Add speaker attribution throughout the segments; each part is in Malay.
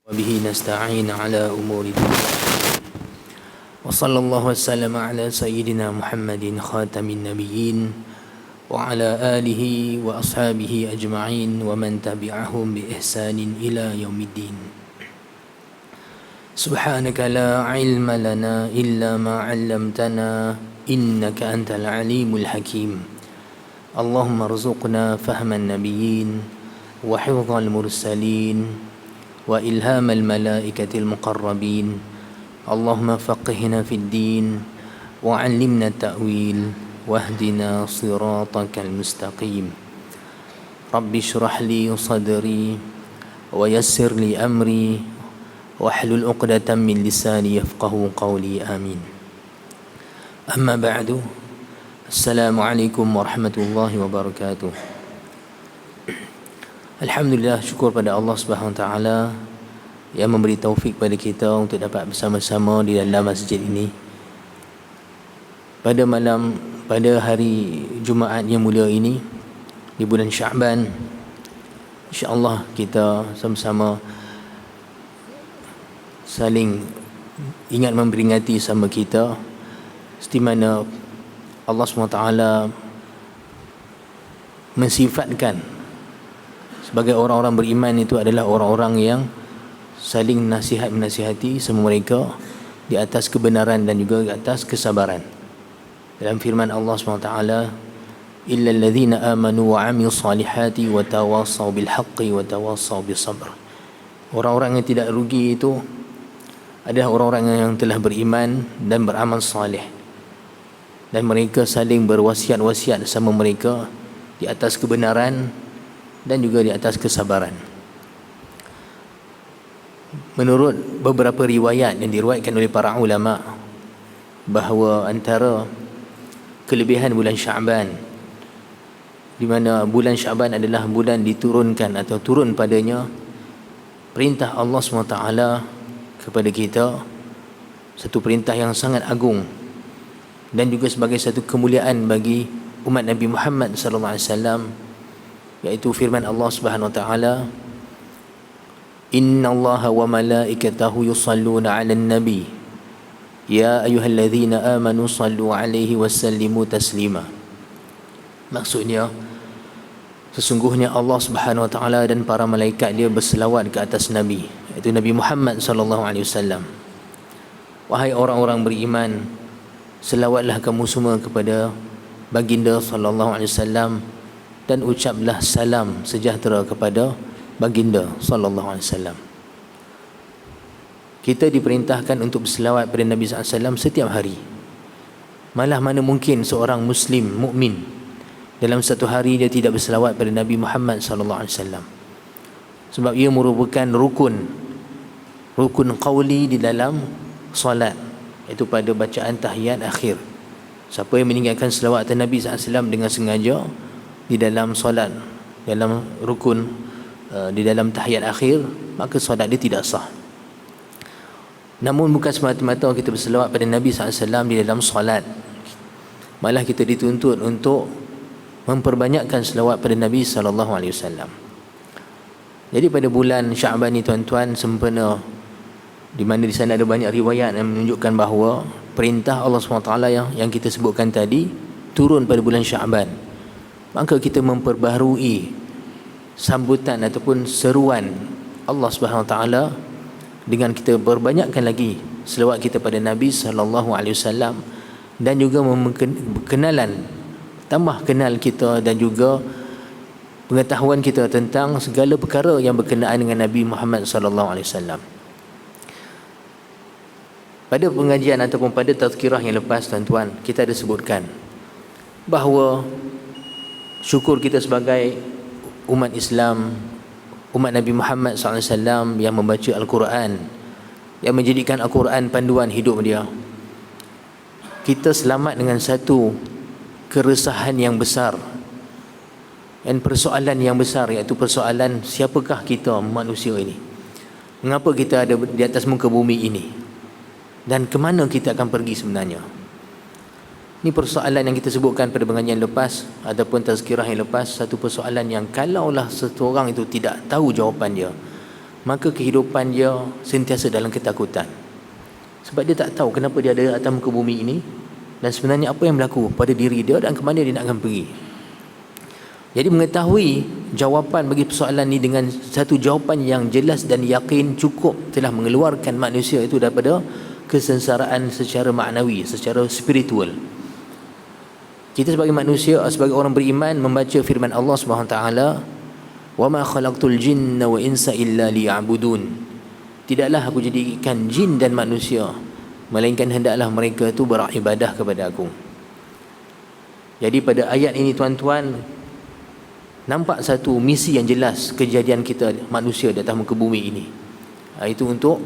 Speaker 1: وبه نستعين على أمور الدين وصلى الله وسلم على سيدنا محمد خاتم النبيين وعلى آله وأصحابه أجمعين ومن تبعهم بإحسان إلى يوم الدين. سبحانك لا علم لنا إلا ما علمتنا إنك أنت العليم الحكيم. اللهم ارزقنا فهم النبيين وحفظ المرسلين وإلهام الملائكة المقربين. اللهم فقهنا في الدين وعلمنا التأويل واهدنا صراطك المستقيم. رب اشرح لي صدري ويسر لي أمري واحلل عقدة من لساني يفقه قولي آمين. أما بعد، السلام عليكم ورحمة الله وبركاته. Alhamdulillah, syukur pada Allah Subhanahu Wa Taala yang memberi taufik pada kita untuk dapat bersama-sama di dalam masjid ini pada hari Jumaat yang mulia ini di bulan Sya'ban. InsyaAllah kita sama-sama saling ingat memperingati sama kita seperti mana Allah SWT mensifatkan sebagai orang-orang beriman itu adalah orang-orang yang saling menasihati semua mereka di atas kebenaran dan juga di atas kesabaran. Dalam firman Allah SWT, illa alladhina amanu wa 'amilus salihati wa tawassaw bil haqqi wa tawassaw bis sabr. Orang-orang yang tidak rugi itu adalah orang-orang yang telah beriman dan beramal salih, dan mereka saling berwasiat-wasiat sama mereka di atas kebenaran dan juga di atas kesabaran. Menurut beberapa riwayat yang diriwayatkan oleh para ulama, bahawa antara kelebihan bulan Sya'ban, di mana bulan Sya'ban adalah bulan diturunkan atau turun padanya perintah Allah SWT kepada kita, satu perintah yang sangat agung dan juga sebagai satu kemuliaan bagi umat Nabi Muhammad SAW, yaitu firman Allah Subhanahu Wa Taala, Inna Allaha wa malaikatahu yusalluna 'alan nabi ya ayyuhalladzina amanu sallu 'alaihi wasallimu taslima. Maksudnya, sesungguhnya Allah Subhanahu Wa Taala dan para malaikat dia berselawat ke atas Nabi, iaitu Nabi Muhammad sallallahu alaihi wasallam. Wahai orang-orang beriman, selawatlah kamu semua kepada baginda sallallahu alaihi wasallam dan ucaplah salam sejahtera kepada baginda sallallahu alaihi wasallam. Kita diperintahkan untuk berselawat pada Nabi sallallahu alaihi wasallam setiap hari. Malah mana mungkin seorang muslim mukmin dalam satu hari dia tidak berselawat pada Nabi Muhammad sallallahu alaihi wasallam. Sebab ia merupakan rukun qauli di dalam solat, iaitu pada bacaan tahiyat akhir. Siapa yang meninggalkan selawat atas Nabi sallallahu alaihi wasallam dengan sengaja di dalam solat, dalam rukun, di dalam tahiyat akhir, maka solat dia tidak sah. Namun bukan semata-mata kita berselawat pada Nabi SAW di dalam solat, malah kita dituntut untuk memperbanyakkan selawat pada Nabi SAW. Jadi pada bulan Sya'ban ni tuan-tuan sempena, di mana di sana ada banyak riwayat yang menunjukkan bahawa perintah Allah SWT yang kita sebutkan tadi turun pada bulan Sya'ban. Maka kita memperbaharui sambutan ataupun seruan Allah Subhanahu Wa Taala dengan kita berbanyakkan lagi selawat kita pada Nabi sallallahu alaihi wasallam, dan juga kenalan, tambah kenal kita dan juga pengetahuan kita tentang segala perkara yang berkenaan dengan Nabi Muhammad sallallahu alaihi wasallam. Pada pengajian ataupun pada tazkirah yang lepas tuan-tuan, kita ada sebutkan bahawa syukur kita sebagai umat Islam, umat Nabi Muhammad SAW yang membaca Al-Quran, yang menjadikan Al-Quran panduan hidup dia. Kita selamat dengan satu keresahan yang besar dan persoalan yang besar, iaitu persoalan siapakah kita manusia ini, mengapa kita ada di atas muka bumi ini, dan ke mana kita akan pergi sebenarnya. Ini persoalan yang kita sebutkan pada pengajian lepas ataupun tazkirah yang lepas, satu persoalan yang kalaulah seseorang itu tidak tahu jawapan dia, maka kehidupan dia sentiasa dalam ketakutan. Sebab dia tak tahu kenapa dia ada atas muka bumi ini, dan sebenarnya apa yang berlaku pada diri dia dan ke mana dia nak akan pergi. Jadi mengetahui jawapan bagi persoalan ini dengan satu jawapan yang jelas dan yakin cukup telah mengeluarkan manusia itu daripada kesengsaraan secara maknawi, secara spiritual. Kita sebagai manusia, sebagai orang beriman, membaca firman Allah Subhanahu Wa Taala, "Wa ma khalaqtul jinna wa insa illa liya'budun." Tidaklah aku jadikan jin dan manusia melainkan hendaklah mereka itu beribadah kepada aku. Jadi pada ayat ini tuan-tuan, nampak satu misi yang jelas kejadian kita manusia di atas muka bumi ini, itu untuk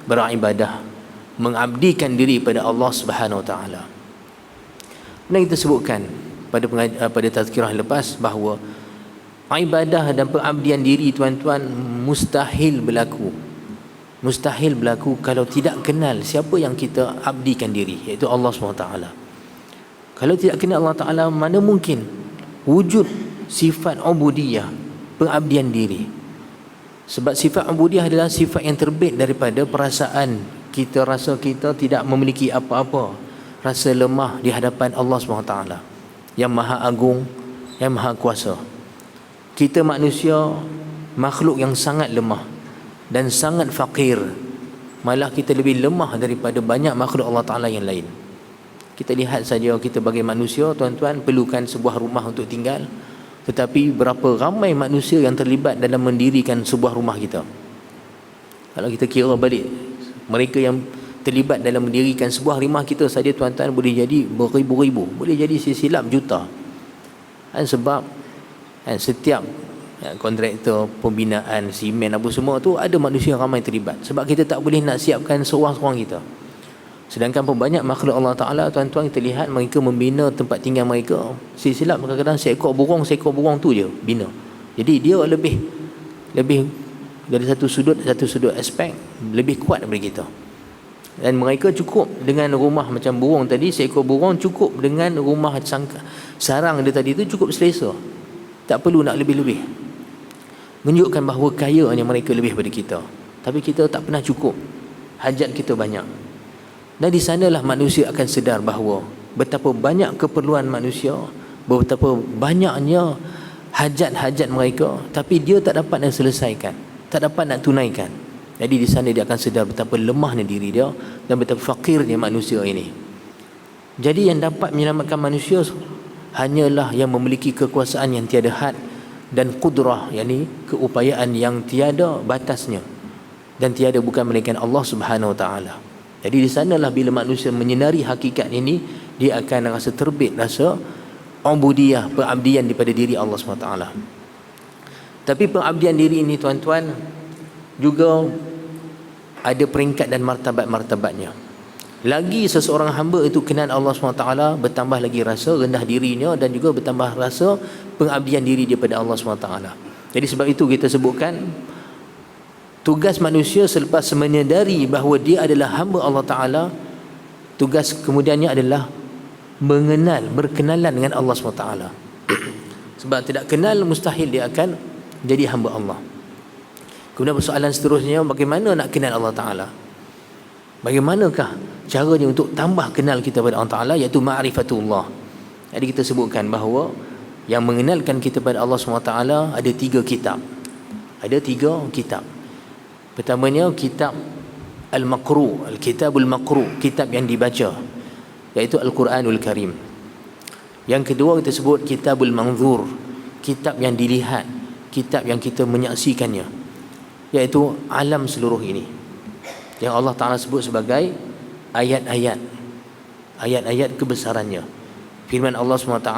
Speaker 1: beribadah, mengabdikan diri pada Allah Subhanahu Wa Taala. Dan kita sebutkan pada tazkirah lepas bahawa ibadah dan pengabdian diri tuan-tuan mustahil berlaku. Mustahil berlaku kalau tidak kenal siapa yang kita abdikan diri, iaitu Allah SWT. Kalau tidak kenal Allah Ta'ala, mana mungkin wujud sifat ubudiyah, pengabdian diri. Sebab sifat ubudiyah adalah sifat yang terbit daripada perasaan kita rasa kita tidak memiliki apa-apa, rasa lemah di hadapan Allah SWT yang maha agung, yang maha kuasa. Kita manusia makhluk yang sangat lemah dan sangat fakir. Malah kita lebih lemah daripada banyak makhluk Allah Ta'ala yang lain. Kita lihat saja, kita sebagai manusia tuan-tuan perlukan sebuah rumah untuk tinggal, tetapi berapa ramai manusia yang terlibat dalam mendirikan sebuah rumah kita. Kalau kita kira balik, mereka yang terlibat dalam mendirikan sebuah rumah kita saja tuan-tuan boleh jadi beribu-ribu, boleh jadi silap juta. Sebab setiap kontraktor, pembinaan, simen apa semua tu ada manusia ramai terlibat. Sebab kita tak boleh nak siapkan seorang-seorang kita. Sedangkan banyak makhluk Allah Ta'ala tuan-tuan, kita lihat mereka membina tempat tinggal mereka. Silap kadang-kadang seekor burung tu je bina. Jadi dia lebih dari satu sudut aspek lebih kuat daripada kita. Dan mereka cukup dengan rumah macam burung tadi, seekor burung cukup dengan rumah sarang dia tadi tu cukup selesa. Tak perlu nak lebih-lebih. Menunjukkan bahawa kayanya mereka lebih daripada kita. Tapi kita tak pernah cukup. Hajat kita banyak. Dan di sanalah manusia akan sedar bahawa betapa banyak keperluan manusia, betapa banyaknya hajat-hajat mereka, tapi dia tak dapat nak selesaikan, tak dapat nak tunaikan. Jadi di sana dia akan sedar betapa lemahnya diri dia dan betapa fakirnya manusia ini. Jadi yang dapat menyelamatkan manusia hanyalah yang memiliki kekuasaan yang tiada had dan kudrah, yakni keupayaan yang tiada batasnya, dan tiada bukan melainkan Allah Subhanahu Wa Taala. Jadi di sanalah bila manusia menyinari hakikat ini, dia akan rasa terbit rasa ubudiyah, pengabdian daripada diri Allah SWT. Tapi pengabdian diri ini tuan-tuan juga ada peringkat dan martabat-martabatnya. Lagi seseorang hamba itu kenal Allah SWT, bertambah lagi rasa rendah dirinya dan juga bertambah rasa pengabdian diri daripada Allah SWT. Jadi sebab itu kita sebutkan tugas manusia selepas menyadari bahawa dia adalah hamba Allah Ta'ala, tugas kemudiannya adalah berkenalan dengan Allah SWT. Sebab tidak kenal, mustahil dia akan jadi hamba Allah. Kemudian persoalan seterusnya, bagaimana nak kenal Allah Ta'ala? Bagaimanakah caranya untuk tambah kenal kita pada Allah Ta'ala, iaitu ma'rifatullah. Jadi kita sebutkan bahawa yang mengenalkan kita pada Allah SWT ada 3 kitab. Ada 3 kitab. Pertamanya kitab Al-Maqru, Al-Kitabul Maqru, kitab yang dibaca, iaitu Al-Quranul Karim. Yang kedua kita sebut Kitabul Manzur, kitab yang dilihat, kitab yang kita menyaksikannya, iaitu alam seluruh ini, yang Allah Ta'ala sebut sebagai ayat-ayat kebesarannya. Firman Allah SWT,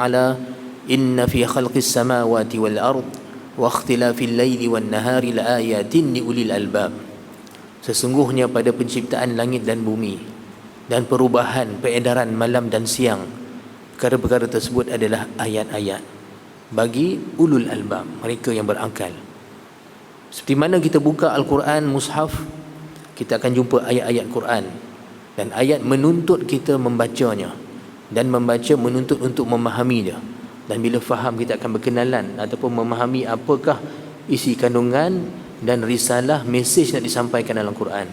Speaker 1: "Inna fi khalqis samawati wal ard wa ikhtilafil laili wan nahari laayatin liulil albab." Sesungguhnya pada penciptaan langit dan bumi dan perubahan peredaran malam dan siang, perkara-perkara tersebut adalah ayat-ayat bagi ulul albab, mereka yang berakal. Seperti mana kita buka Al-Quran mushaf, kita akan jumpa ayat-ayat Quran, dan ayat menuntut kita membacanya, dan membaca menuntut untuk memahaminya. Dan bila faham, kita akan berkenalan ataupun memahami apakah isi kandungan dan risalah, mesej nak disampaikan dalam Quran.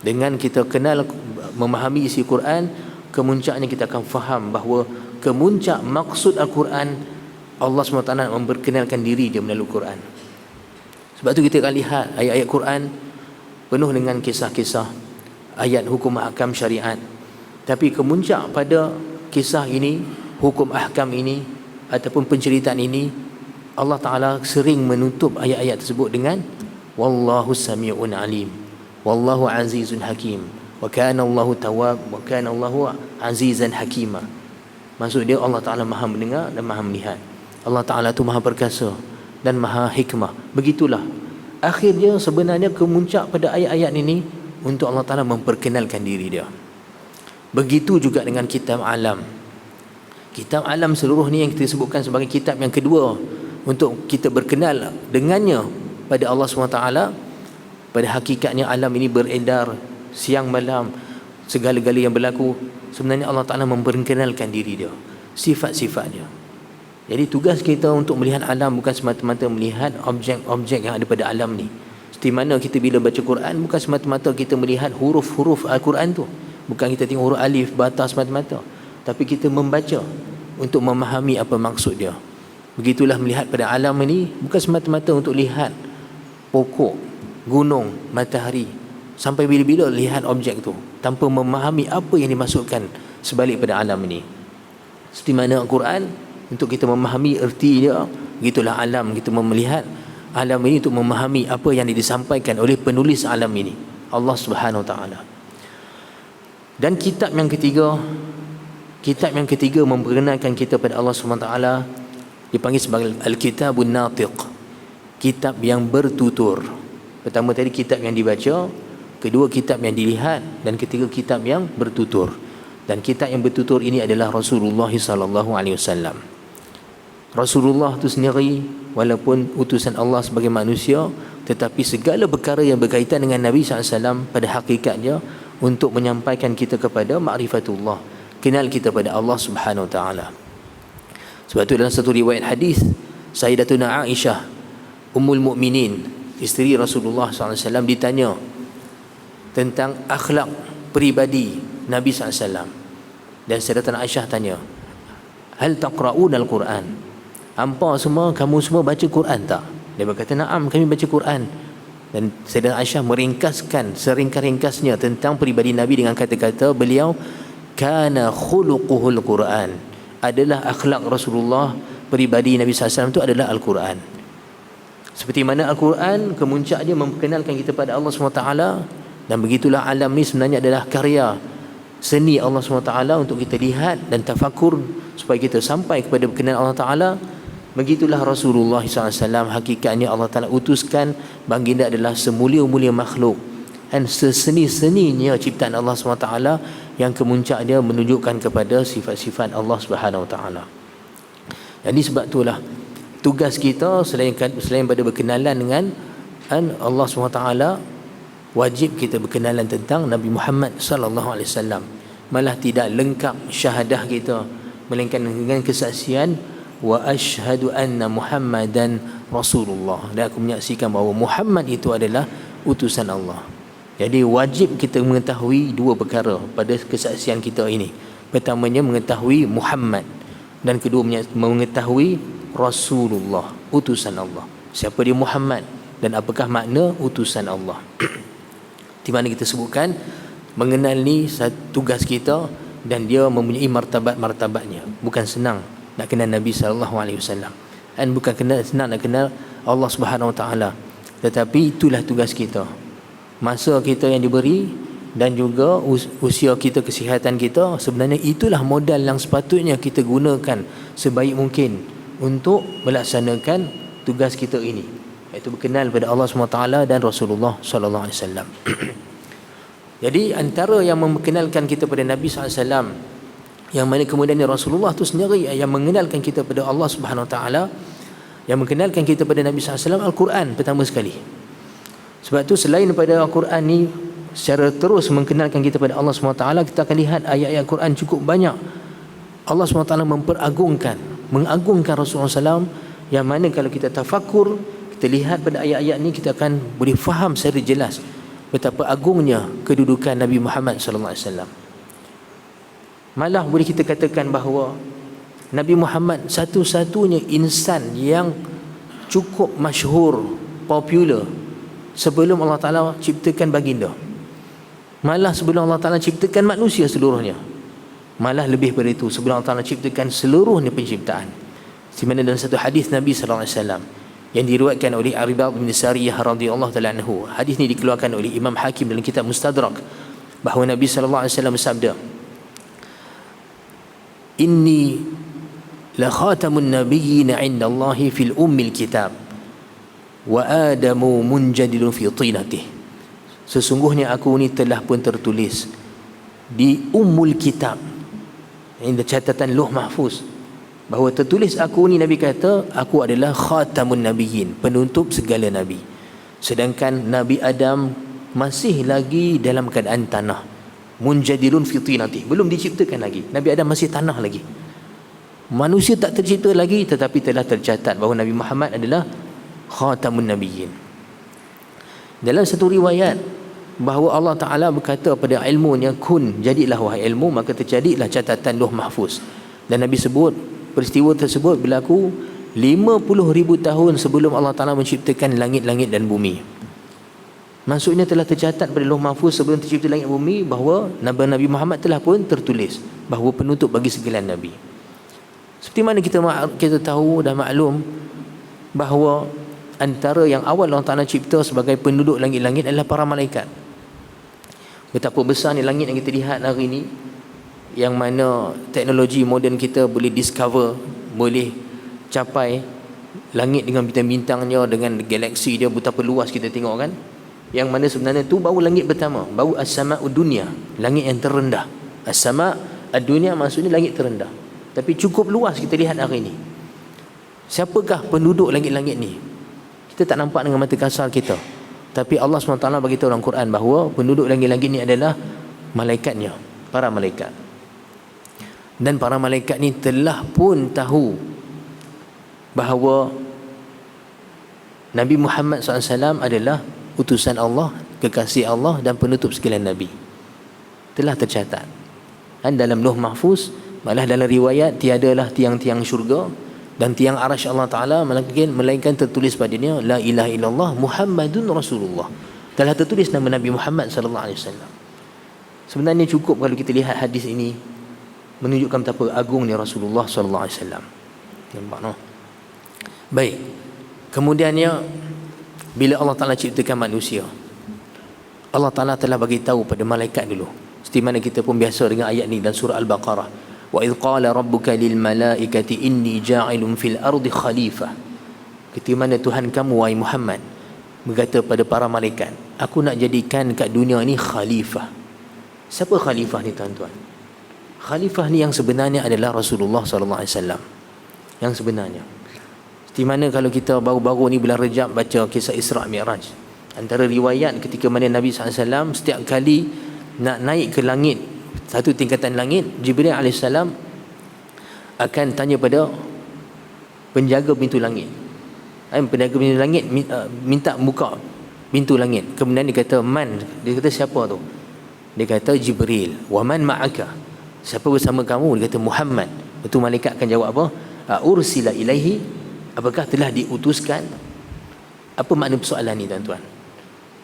Speaker 1: Dengan kita kenal, memahami isi Quran, kemuncaknya kita akan faham bahawa kemuncak maksud Al-Quran, Allah SWT nak memperkenalkan diri dia melalui Quran. Sebab tu kita akan lihat ayat-ayat Quran penuh dengan kisah-kisah, ayat hukum ahkam syariat. Tapi kemuncak pada kisah ini, hukum ahkam ini ataupun penceritaan ini, Allah Ta'ala sering menutup ayat-ayat tersebut dengan Wallahu sami'un alim, Wallahu azizun hakim, wa kana Allahu tawwab, wa kana Allahu azizan hakima. Maksud dia Allah Ta'ala maha mendengar dan maha melihat. Allah Ta'ala tu maha perkasa dan maha hikmah. Begitulah akhirnya sebenarnya kemuncak pada ayat-ayat ini untuk Allah Ta'ala memperkenalkan diri dia. Begitu juga dengan kitab alam. Kitab alam seluruh ni yang kita sebutkan sebagai kitab yang kedua untuk kita berkenal dengannya pada Allah SWT. Pada hakikatnya alam ini beredar siang malam, segala-gala yang berlaku, sebenarnya Allah Ta'ala memperkenalkan diri dia, sifat-sifatnya. Jadi tugas kita untuk melihat alam bukan semata-mata melihat objek-objek yang ada pada alam ni. Seperti mana kita bila baca Quran, bukan semata-mata kita melihat huruf-huruf Al-Quran tu, bukan kita tengok huruf alif, bata semata-mata, tapi kita membaca untuk memahami apa maksud dia. Begitulah melihat pada alam ini bukan semata-mata untuk lihat pokok, gunung, matahari, sampai bila-bila lihat objek tu tanpa memahami apa yang dimasukkan sebalik pada alam ini. Seperti mana Al-Quran untuk kita memahami erti dia, begitulah alam kita melihat alam ini untuk memahami apa yang disampaikan oleh penulis alam ini, Allah Subhanahu Wa Taala. Dan kitab yang ketiga memperkenalkan kita pada Allah Subhanahu Wa Taala, dipanggil sebagai Al-Kitabun Natiq, kitab yang bertutur. Pertama tadi kitab yang dibaca, kedua kitab yang dilihat, dan ketiga kitab yang bertutur. Dan kitab yang bertutur ini adalah Rasulullah sallallahu alaihi wasallam. Rasulullah itu sendiri walaupun utusan Allah sebagai manusia, tetapi segala perkara yang berkaitan dengan Nabi SAW pada hakikatnya untuk menyampaikan kita kepada ma'rifatullah, kenal kita pada Allah Subhanahu Wa Taala. Sebab itu dalam satu riwayat hadis, Sayyidatuna Aisyah Ummul Mukminin, isteri Rasulullah SAW, ditanya tentang akhlak peribadi Nabi SAW. Dan Sayyidatuna Aisyah tanya, hal taqra'un al-Quran? Hampa semua, kamu semua baca Quran tak? Dia berkata, na'am, kami baca Quran. Dan Sayyidatuna Aisyah meringkaskan seringkas-ringkasnya tentang peribadi Nabi dengan kata-kata beliau, kana khuluquhul Quran, adalah akhlak Rasulullah, peribadi Nabi SAW itu adalah Al-Quran. Seperti mana Al-Quran kemuncaknya memperkenalkan kita pada Allah SWT, dan begitulah alam ni sebenarnya adalah karya seni Allah SWT untuk kita lihat dan tafakur supaya kita sampai kepada berkenal Allah Ta'ala. Begitulah Rasulullah SAW, hakikatnya Allah Ta'ala utuskan baginda adalah semulia-mulia makhluk dan seseni-seninya ciptaan Allah SWT, yang kemuncak dia menunjukkan kepada sifat-sifat Allah Subhanahu Wa Taala. Jadi sebab itulah tugas kita selain pada berkenalan dengan Allah SWT, wajib kita berkenalan tentang Nabi Muhammad sallallahu alaihi wasallam. Malah tidak lengkap syahadah kita melainkan dengan kesaksian wa asyhadu anna Muhammadan Rasulullah, dan aku menyaksikan bahawa Muhammad itu adalah utusan Allah. Jadi wajib kita mengetahui dua perkara pada kesaksian kita ini. Pertamanya mengetahui Muhammad, dan kedua mengetahui Rasulullah, utusan Allah. Siapa dia Muhammad dan apakah makna utusan Allah? Di mana kita sebutkan mengenal ni tugas kita, dan dia mempunyai martabat-martabatnya. Bukan senang nak kenal Nabi SAW, dan bukan senang nak kenal Allah Subhanahu Wa Taala, tetapi itulah tugas kita. Masa kita yang diberi dan juga usia kita, kesihatan kita, sebenarnya itulah modal yang sepatutnya kita gunakan sebaik mungkin untuk melaksanakan tugas kita ini, iaitu berkenal pada Allah SWT dan Rasulullah SAW. Jadi antara yang memperkenalkan kita pada Nabi SAW, yang mana kemudian Rasulullah itu sendiri yang mengenalkan kita pada Allah Subhanahu Wa Taala, yang mengenalkan kita pada Nabi SAW, Al-Quran pertama sekali. Sebab tu selain pada Al-Quran ni secara terus mengenalkan kita pada Allah SWT, kita akan lihat ayat-ayat Al-Quran cukup banyak Allah SWT mengagungkan Rasulullah SAW, yang mana kalau kita tafakur, Kita lihat pada ayat-ayat ni, kita akan boleh faham secara jelas betapa agungnya kedudukan Nabi Muhammad sallallahu alaihi wasallam. Malah boleh kita katakan bahawa Nabi Muhammad satu-satunya insan yang cukup masyhur, popular sebelum Allah Ta'ala ciptakan baginda. Malah sebelum Allah Ta'ala ciptakan manusia seluruhnya. Malah lebih daripada itu, sebelum Allah Ta'ala ciptakan seluruhnya penciptaan. Di mana dalam satu hadis Nabi sallallahu alaihi wasallam yang diriwayatkan oleh Arbad bin Sariyah radhiyallahu ta'ala anhu. Hadis ini dikeluarkan oleh Imam Hakim dalam kitab Mustadrak, bahawa Nabi sallallahu alaihi wasallam bersabda, "Inni la khatamun nabiyyin 'inda Allah fil ummil kitab wa Adamu munjadilun fi tinatih." Sesungguhnya aku ni telah pun tertulis di ummul kitab, ini catatan Lauh Mahfuz, bahawa tertulis aku ni, Nabi kata, aku adalah khatamun nabiyyin, penutup segala nabi. Sedangkan Nabi Adam masih lagi dalam keadaan tanah, munjadilun fi tinatih, belum diciptakan lagi. Nabi Adam masih tanah lagi, manusia tak tercipta lagi, tetapi telah tercatat bahawa Nabi Muhammad adalah khatamun nabiyyin. Dalam satu riwayat bahawa Allah Ta'ala berkata pada ilmunya, kun, jadilah wahai ilmu, maka terjadilah catatan Lauh Mahfuz. Dan Nabi sebut peristiwa tersebut berlaku 50,000 tahun sebelum Allah Ta'ala menciptakan langit-langit dan bumi. Maksudnya telah tercatat pada Lauh Mahfuz sebelum tercipta langit dan bumi bahawa Nabi Muhammad telah pun tertulis bahawa penutup bagi segala Nabi. Seperti mana kita tahu dan maklum bahawa antara yang awal Allah Ta'ala cipta sebagai penduduk langit-langit adalah para malaikat. Betapa besar ni langit yang kita lihat hari ini, yang mana teknologi moden kita boleh discover, boleh capai langit dengan bintang-bintangnya, dengan galaksi dia, betapa luas kita tengok kan. Yang mana sebenarnya tu baru langit pertama, baru as-sama'ud dunya, langit yang terendah. As-sama' ad-dunya maksudnya langit terendah. Tapi cukup luas kita lihat hari ini. Siapakah penduduk langit-langit ni? Kita tak nampak dengan mata kasar kita, tapi Allah SWT bagi tahu dalam Quran bahawa penduduk langit-langit ni adalah malaikatnya, para malaikat. Dan para malaikat ni telah pun tahu bahawa Nabi Muhammad SAW adalah utusan Allah, kekasih Allah dan penutup segala Nabi. Telah tercatat dan dalam Lauh Mahfuz. Malah dalam riwayat, tiadalah tiang-tiang syurga dan tiang arasy Allah Ta'ala melainkan tertulis padanya, la ilaha illallah Muhammadun Rasulullah. Telah tertulis nama Nabi Muhammad SAW. Sebenarnya cukup kalau kita lihat hadis ini menunjukkan betapa agungnya Rasulullah SAW. Nampak no? Baik. Kemudiannya, bila Allah Ta'ala ciptakan manusia, Allah Ta'ala telah bagi tahu pada malaikat dulu. Seperti mana kita pun biasa dengan ayat ni dan surah Al-Baqarah. Wa idh qala rabbuka lil malaikati inni ja'ilun fil ardi khalifah. Ketika mana Tuhan kamu wahai Muhammad berkata pada para malaikat, aku nak jadikan kat dunia ni khalifah. Siapa khalifah ni tuan-tuan? Khalifah ni yang sebenarnya adalah Rasulullah sallallahu alaihi wasallam. Yang sebenarnya. Seperti mana kalau kita baru-baru ni bulan Rejab baca kisah Isra' Mi'raj. Antara riwayat ketika mana Nabi sallallahu alaihi wasallam setiap kali nak naik ke langit, satu tingkatan langit, Jibril AS akan tanya pada penjaga pintu langit. Penjaga pintu langit minta buka pintu langit. Kemudian dia kata, man? Dia kata, siapa tu? Dia kata, Jibril. Wa man ma'aka? Siapa bersama kamu? Dia kata, Muhammad. Itu malaikat akan jawab apa? Ursila ilaihi. Apakah telah diutuskan? Apa makna persoalan ni tuan-tuan?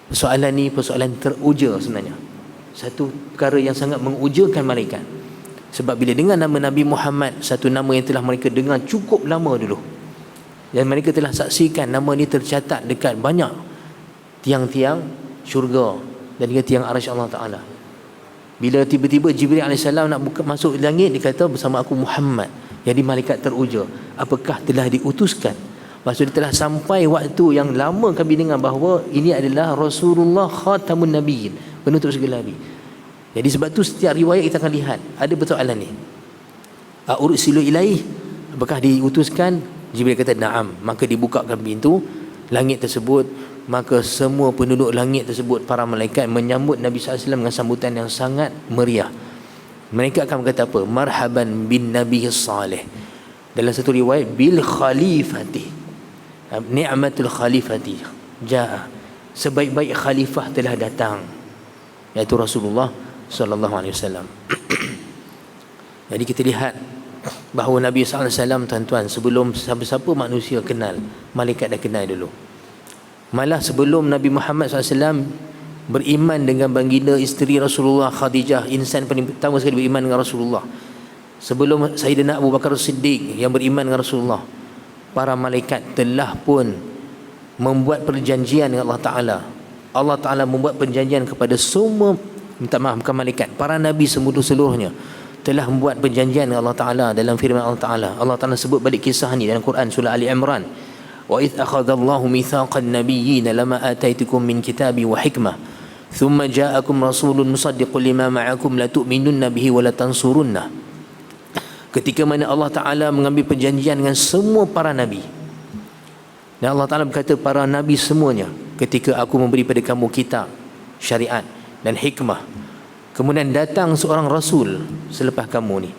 Speaker 1: Persoalan ni persoalan teruja sebenarnya. Satu perkara yang sangat mengujakan malaikat. Sebab bila dengar nama Nabi Muhammad, satu nama yang telah mereka dengar cukup lama dulu, dan mereka telah saksikan nama ni tercatat dekat banyak tiang-tiang syurga dan juga tiang arasy Allah Ta'ala. Bila tiba-tiba Jibril AS nak masuk langit, dia kata, bersama aku Muhammad. Jadi malaikat teruja, apakah telah diutuskan? Maksudnya telah sampai waktu yang lama kami dengar bahawa ini adalah Rasulullah khatamun nabiyyin, penutup segala nabi. Jadi sebab tu setiap riwayat kita akan lihat ada persoalan ni. Ursilu ilaih, apakah diutuskan? Jibril kata na'am. Maka dibukakan pintu langit tersebut, maka semua penduduk langit tersebut, para malaikat menyambut Nabi SAW dengan sambutan yang sangat meriah. Mereka akan berkata apa? Marhaban bin Nabi Saleh. Dalam satu riwayat, bil khalifati. ni'matul khalifati jaa, sebaik-baik khalifah telah datang, iaitu Rasulullah sallallahu alaihi wasallam. Jadi kita lihat bahawa Nabi sallallahu alaihi wasallam, tuan-tuan, sebelum siapa-siapa manusia kenal, malaikat dah kenal dulu. Malah sebelum Nabi Muhammad SAW beriman dengan baginda isteri Rasulullah Khadijah, insan paling pertama sekali beriman dengan Rasulullah, sebelum Sayyidina Abu Bakar Siddiq yang beriman dengan Rasulullah, para malaikat telah pun membuat perjanjian dengan Allah Ta'ala. Allah Ta'ala membuat perjanjian kepada semua, minta maaf, bukan malaikat, para Nabi seluruhnya telah membuat perjanjian dengan Allah Ta'ala. Dalam firman Allah Ta'ala, Allah Ta'ala sebut balik kisah ni dalam Quran surah Ali Imran, wa idh akhadallahu mithaqan nabiyyin lama ataitukum min kitabi wa hikmah thumma ja'akum rasulun musaddiqun lima ma'akum la tu'minunna bihi wa la tansurunna. Ketika mana Allah Ta'ala mengambil perjanjian dengan semua para Nabi, dan Allah Ta'ala berkata para Nabi semuanya, ketika aku memberi pada kamu kitab, syariat dan hikmah, kemudian datang seorang Rasul selepas kamu ni,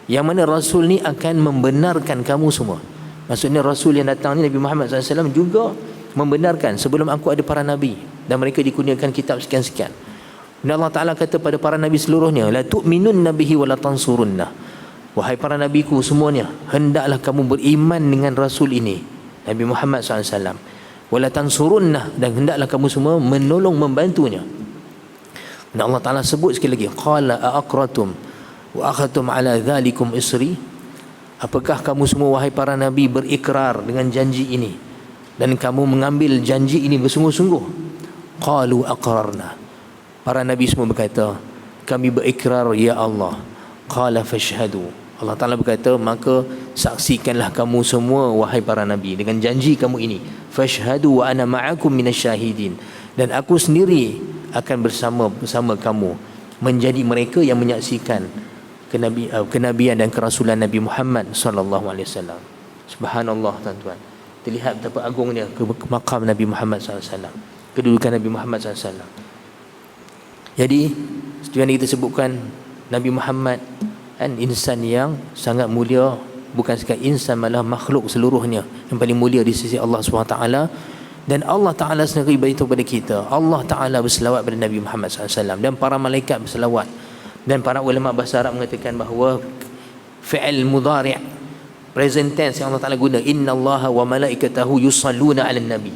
Speaker 1: yang mana Rasul ni akan membenarkan kamu semua. Maksudnya Rasul yang datang ni, Nabi Muhammad SAW, juga membenarkan sebelum aku ada para Nabi dan mereka dikurniakan kitab sekian-sekian. Dan Allah Ta'ala kata pada para Nabi seluruhnya, la tu'minunna bihi wa la tansurunna, wahai para Nabiku semuanya, hendaklah kamu beriman dengan Rasul ini, Nabi Muhammad SAW, wa la tansurunna, dan hendaklah kamu semua menolong membantunya. Dan Allah Ta'ala sebut sekali lagi, qala a'aqratum wa akhadtum ala dhalikum isri, apakah kamu semua wahai para Nabi berikrar dengan janji ini dan kamu mengambil janji ini bersungguh-sungguh? Qalu aqrarna, para Nabi semua berkata kami berikrar ya Allah. Qala fashhadu, Allah Ta'ala berkata maka saksikanlah kamu semua wahai para Nabi dengan janji kamu ini. Fashhadu wa ana ma'akum minasyahidin, dan aku sendiri akan bersama kamu menjadi mereka yang menyaksikan kenabian dan kerasulan Nabi Muhammad sallallahu alaihi wasallam. Subhanallah, tuan-tuan. Terlihat betapa agungnya makam Nabi Muhammad sallallahu alaihi wasallam, kedudukan Nabi Muhammad sallallahu alaihi wasallam. Jadi seperti yang kita sebutkan, Nabi Muhammad kan insan yang sangat mulia, bukan sekadar insan, malah makhluk seluruhnya yang paling mulia di sisi Allah SWT. Dan Allah Ta'ala sendiri beritahu kepada kita, Allah Ta'ala berselawat pada Nabi Muhammad SAW, dan para malaikat berselawat. Dan para ulama bahasa Arab mengatakan bahawa fi'il mudhari', present tense yang Allah Ta'ala guna, inna allaha wa malaikatahu yusalluna ala nabi.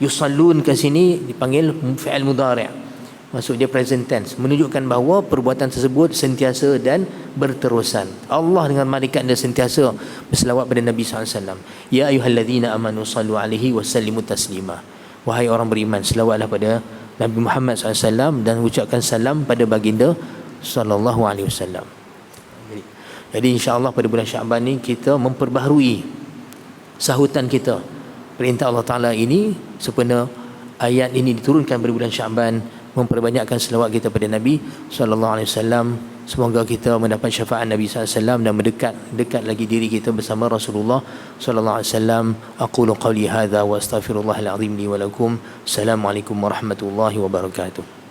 Speaker 1: Yusallun ke sini dipanggil fi'il mudhari', maksud dia present tense, menunjukkan bahawa perbuatan tersebut sentiasa dan berterusan. Allah dengan malaikat dia sentiasa berselawat pada Nabi SAW. Ya ayyuhalladzina amanu sallu alaihi wa sallimu taslima, wahai orang beriman, selawatlah pada Nabi Muhammad SAW dan ucapkan salam pada baginda sallallahu alaihi wasallam. Jadi insya-Allah pada bulan Syaban ni kita memperbaharui sahutan kita perintah Allah Ta'ala ini, sempena ayat ini diturunkan pada bulan Syaban, memperbanyakkan selawat kita pada Nabi sallallahu alaihi wasallam. Semoga kita mendapat syafaat Nabi sallallahu alaihi wasallam dan mendekat lagi diri kita bersama Rasulullah sallallahu alaihi wasallam. Aqulu qawli hadza wa astaghfirullahal azim li wa lakum. Assalamualaikum warahmatullahi wabarakatuh.